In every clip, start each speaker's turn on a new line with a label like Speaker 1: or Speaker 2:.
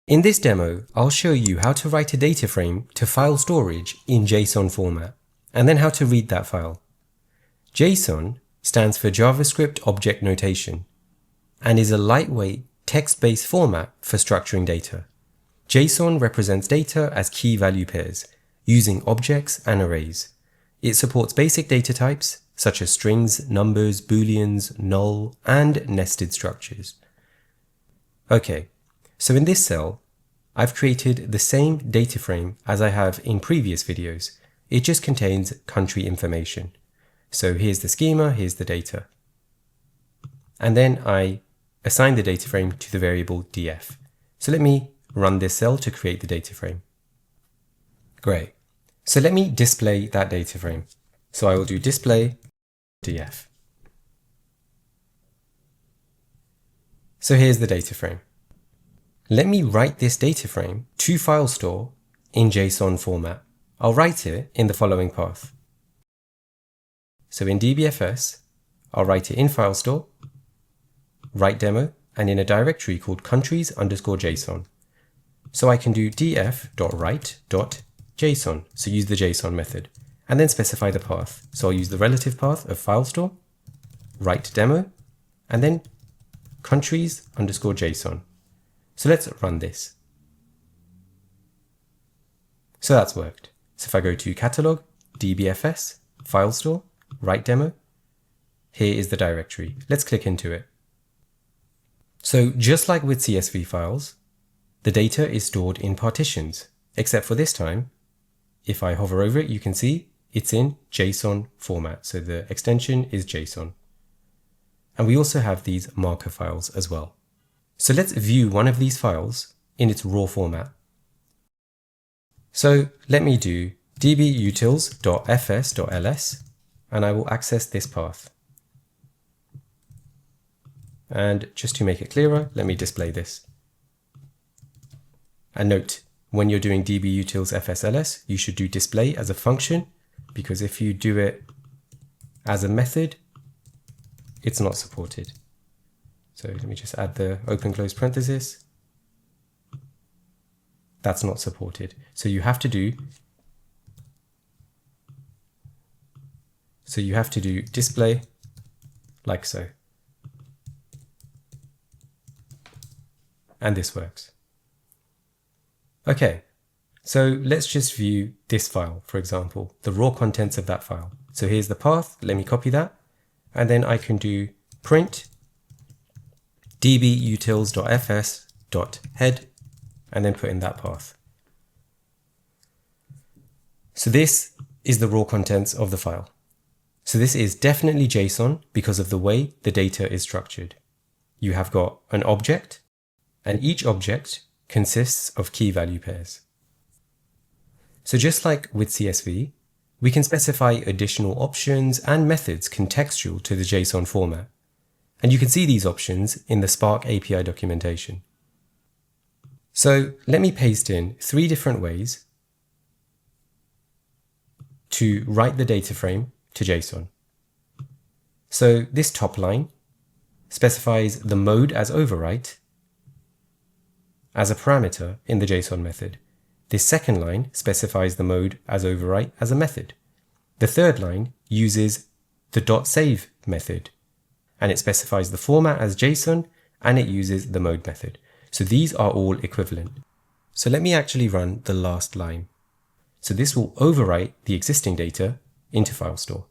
Speaker 1: In this demo, I'll show you how to write a data frame to file storage in JSON format, and then how to read that file. JSON stands for JavaScript Object Notation, and is a lightweight text-based format for structuring data. JSON represents data as key value pairs, using objects and arrays. It supports basic data types, such as strings, numbers, booleans, null, and nested structures. Okay. So in this cell, I've created the same data frame as I have in previous videos. It just contains country information. So here's the schema, here's the data. And then I assign the data frame to the variable df. So let me run this cell to create the data frame. Great. So let me display that data frame. So I will do display df. So here's the data frame. Let me write this data frame to file store in JSON format. I'll write it in the following path. So in dbfs, I'll write it in file store, write demo, and in a directory called countries_JSON. So I can do df.write.json, so use the JSON method, and then specify the path. So I'll use the relative path of file store, write demo, and then countries_JSON. So let's run this. So that's worked. So if I go to catalog, dbfs, file store, write demo, here is the directory. Let's click into it. So just like with CSV files, the data is stored in partitions, except for this time, if I hover over it, you can see it's in JSON format. So the extension is JSON. And we also have these marker files as well. So let's view one of these files in its raw format. So let me do dbutils.fs.ls, and I will access this path. And just to make it clearer, let me display this. And note, when you're doing dbutils.fs.ls, you should do display as a function, because if you do it as a method, it's not supported. So let me just add the open close parenthesis. That's not supported. So you have to do display like so. And this works. Okay, so let's just view this file, for example, the raw contents of that file. So here's the path. Let me copy that. And then I can do print dbutils.fs.head and then put in that path. So this is the raw contents of the file. So this is definitely JSON because of the way the data is structured. You have got an object, and each object consists of key value pairs. So just like with CSV, we can specify additional options and methods contextual to the JSON format. And you can see these options in the Spark API documentation. So let me paste in 3 different ways to write the data frame to JSON. So this top line specifies the mode as overwrite as a parameter in the JSON method. This second line specifies the mode as overwrite as a method. The third line uses the .save method, and it specifies the format as JSON, and it uses the mode method. So these are all equivalent. So let me actually run the last line. So this will overwrite the existing data into file store.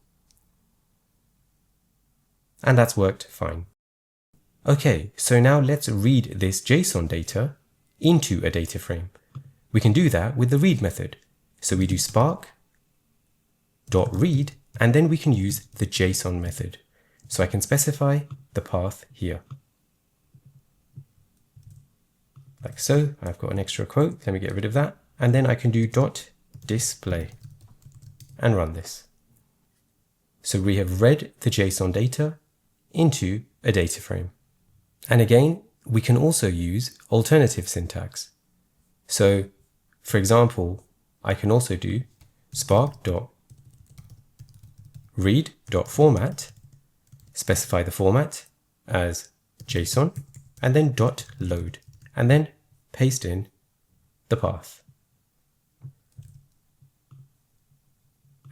Speaker 1: And that's worked fine. Okay, so now let's read this JSON data into a data frame. We can do that with the read method. So we do spark.read, and then we can use the JSON method. So I can specify the path here. Like so. I've got an extra quote. Let me get rid of that. And then I can do .display and run this. So we have read the JSON data into a data frame. And again, we can also use alternative syntax. So for example, I can also do spark.read.format, specify the format as JSON, and then .load, and then paste in the path.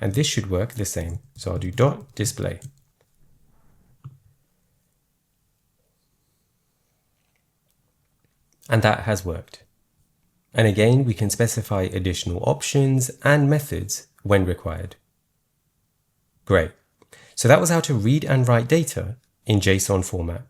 Speaker 1: And this should work the same. So I'll do dot display. And that has worked. And again, we can specify additional options and methods when required. Great. So that was how to read and write data in JSON format.